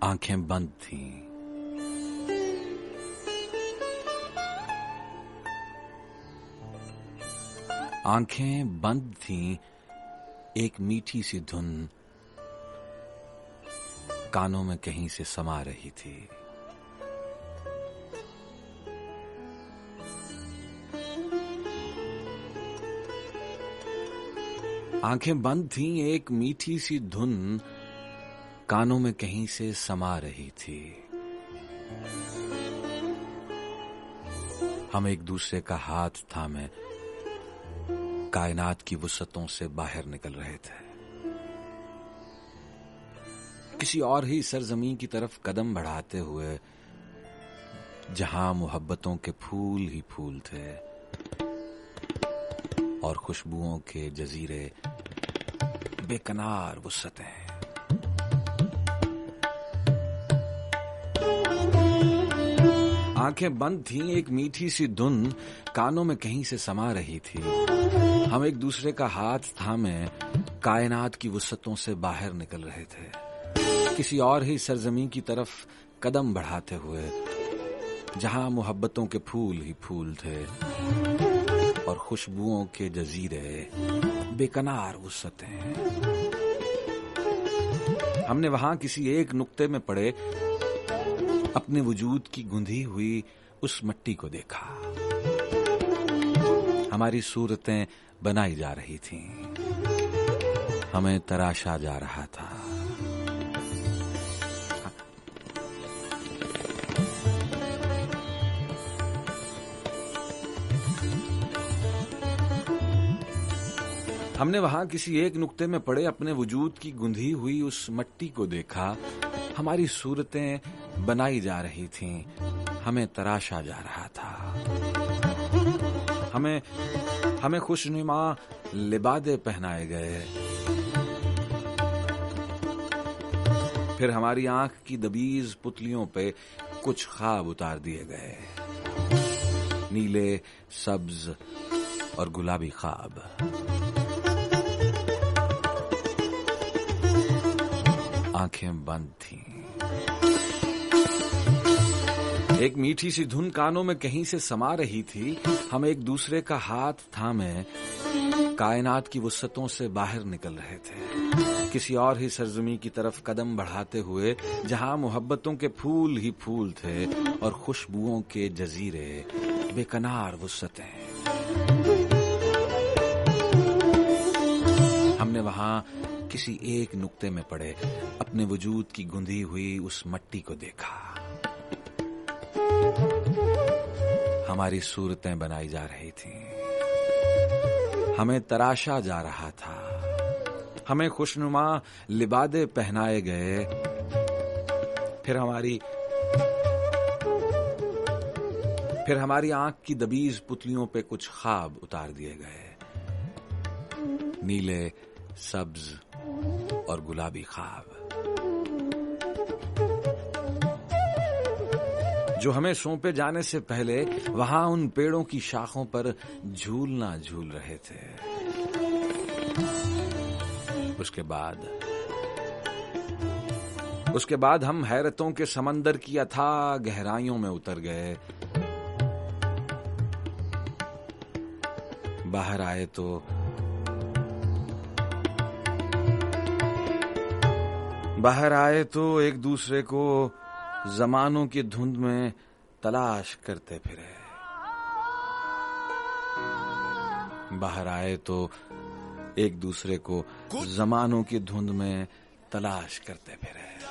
آنکھیں بند تھیں، آنکھیں بند تھیں، ایک میٹھی سی دھن کانوں میں کہیں سے سما رہی تھی۔ آنکھیں بند تھیں، ایک میٹھی سی دھن کانوں میں کہیں سے سما رہی تھی۔ ہم ایک دوسرے کا ہاتھ تھامے کائنات کی وسعتوں سے باہر نکل رہے تھے، کسی اور ہی سرزمین کی طرف قدم بڑھاتے ہوئے جہاں محبتوں کے پھول ہی پھول تھے اور خوشبوؤں کے جزیرے بے کنار وسعتیں۔ آنکھیں بند تھیں، ایک میٹھی سی دھن کانوں میں کہیں سے سما رہی تھی۔ ہم ایک دوسرے کا ہاتھ تھامے کائنات کی وسعتوں سے باہر نکل رہے تھے، کسی اور ہی سرزمین کی طرف قدم بڑھاتے ہوئے جہاں محبتوں کے پھول ہی پھول تھے اور خوشبوؤں کے جزیرے بے کنار وسعتیں۔ ہم نے وہاں کسی ایک نقطے میں پڑے اپنے وجود کی گندھی ہوئی اس مٹی کو دیکھا۔ ہماری صورتیں بنائی جا رہی تھیں، ہمیں تراشا جا رہا تھا۔ ہم نے وہاں کسی ایک نقطے میں پڑے اپنے وجود کی گندھی ہوئی اس مٹی کو دیکھا، ہماری صورتیں بنائی جا رہی تھیں، ہمیں تراشا جا رہا تھا۔ ہمیں خوشنما لبادے پہنائے گئے، پھر ہماری آنکھ کی دبیز پتلیوں پہ کچھ خواب اتار دیے گئے، نیلے، سبز اور گلابی خواب۔ آنکھیں بند تھیں، ایک میٹھی سی دھن کانوں میں کہیں سے سما رہی تھی۔ ہم ایک دوسرے کا ہاتھ تھامے کائنات کی وسعتوں سے باہر نکل رہے تھے، کسی اور ہی سرزمین کی طرف قدم بڑھاتے ہوئے جہاں محبتوں کے پھول ہی پھول تھے اور خوشبوؤں کے جزیرے بے کنار وسعتیں۔ ہم نے وہاں کسی ایک نقطے میں پڑے اپنے وجود کی گندھی ہوئی اس مٹی کو دیکھا، ہماری صورتیں بنائی جا رہی تھیں، ہمیں تراشا جا رہا تھا۔ ہمیں خوشنما لبادے پہنائے گئے، پھر ہماری آنکھ کی دبیز پتلیوں پہ کچھ خواب اتار دیے گئے، نیلے، سبز اور گلابی خواب، جو ہمیں سونپے جانے سے پہلے وہاں ان پیڑوں کی شاخوں پر جھولنا جھول رہے تھے۔ اس کے بعد ہم حیرتوں کے سمندر کی اتھاہ گہرائیوں میں اتر گئے۔ باہر آئے تو ایک دوسرے کو زمانوں کی دھند میں تلاش کرتے پھرے۔ باہر آئے تو ایک دوسرے کو زمانوں کی دھند میں تلاش کرتے پھرے۔